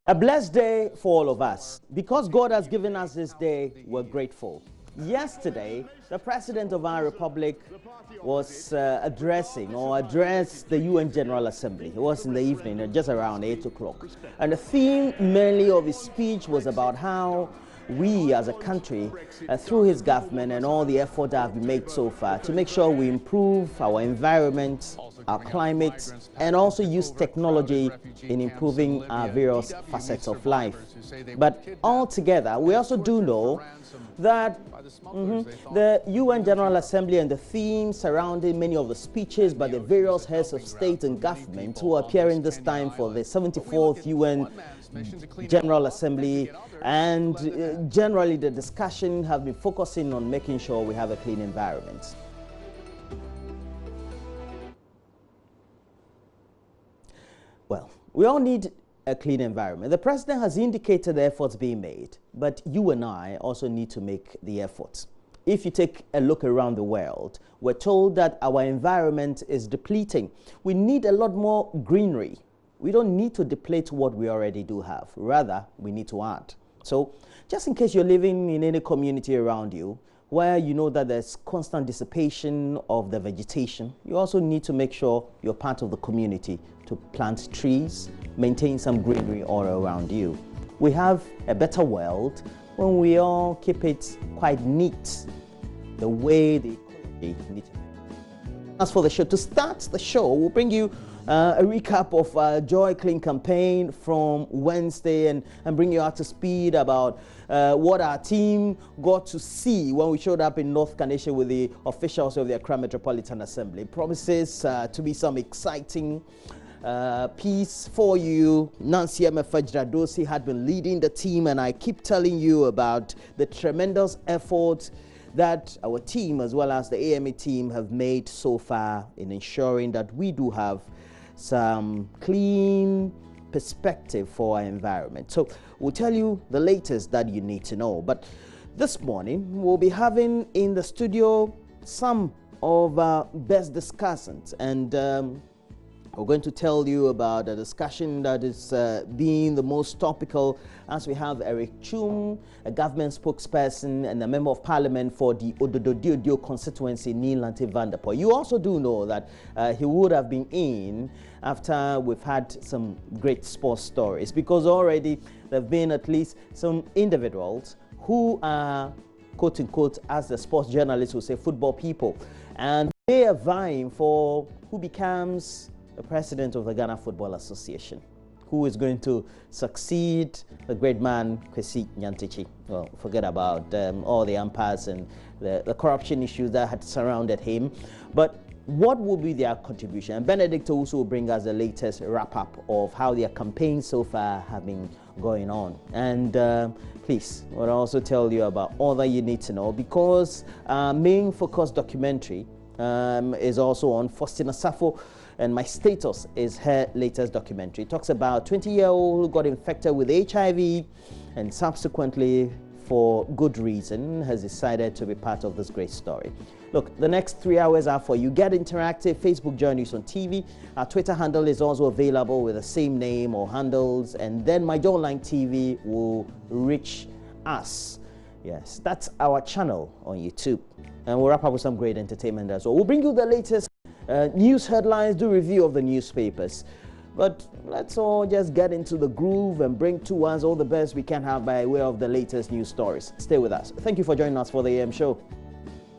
A blessed day for all of us. Because God has given us this day, we're grateful. Yesterday, the President of our Republic was addressed the UN General Assembly. It was in the evening, just around 8 o'clock. And the theme mainly of his speech was about how we as a country, through his government and all the effort that have been made so far, to make sure we improve our environment, our climate, and also use technology in improving our various facets of life. But altogether, we also do know that the UN General Assembly and the themes surrounding many of the speeches by the various heads of state and government who are appearing this time for the 74th UN General Assembly, and generally the discussion have been focusing on making sure we have a clean environment. Well, we all need a clean environment. The president has indicated the efforts being made, but you and I also need to make the efforts. If you take a look around the world, we're told that our environment is depleting. We need a lot more greenery. We don't need to deplete what we already do have. Rather, we need to add. So, just in case you're living in any community around you, where you know that there's constant dissipation of the vegetation, you also need to make sure you're part of the community to plant trees, maintain some greenery all around you. We have a better world when we all keep it quite neat, the way the ecology needs. As for the show, to start the show, we'll bring you a recap of Joy Clean campaign from Wednesday and bring you up to speed about what our team got to see when we showed up in North Kaneshie with the officials of the Accra Metropolitan Assembly. Promises to be some exciting piece for you. Nancy Fajradosi had been leading the team, and I keep telling you about the tremendous effort that our team as well as the AMA team have made so far in ensuring that we do have some clean perspective for our environment. So we'll tell you the latest that you need to know. But this morning we'll be having in the studio some of our best discussants, and we're going to tell you about a discussion that is being the most topical, as we have Eric Chum, a government spokesperson and a member of parliament for the Ododo constituency, Neelante Vanderpoel. You also do know that he would have been in after we've had some great sports stories, because already there have been at least some individuals who are, quote unquote, as the sports journalists will say, football people, and they are vying for who becomes the president of the Ghana Football Association, who is going to succeed the great man Kwesi Nyantakyi. Well, forget about all the umpires and the corruption issues that had surrounded him, but what will be their contribution? And Benedict also will bring us the latest wrap-up of how their campaigns so far have been going on. And please, I will also tell you about all that you need to know, because our main focus documentary is also on Faustina Safo, and My Status is her latest documentary. It talks about a 20-year-old who got infected with HIV and subsequently, for good reason, has decided to be part of this great story. Look, the next 3 hours are for you. Get interactive. Facebook JoyNews on TV. Our Twitter handle is also available with the same name or handles. And then My Joy Online TV will reach us. Yes, that's our channel on YouTube. And we'll wrap up with some great entertainment as well. We'll bring you the latest news headlines, do review of the newspapers. But let's all just get into the groove and bring to us all the best we can have by way of the latest news stories. Stay with us. Thank you for joining us for the AM show.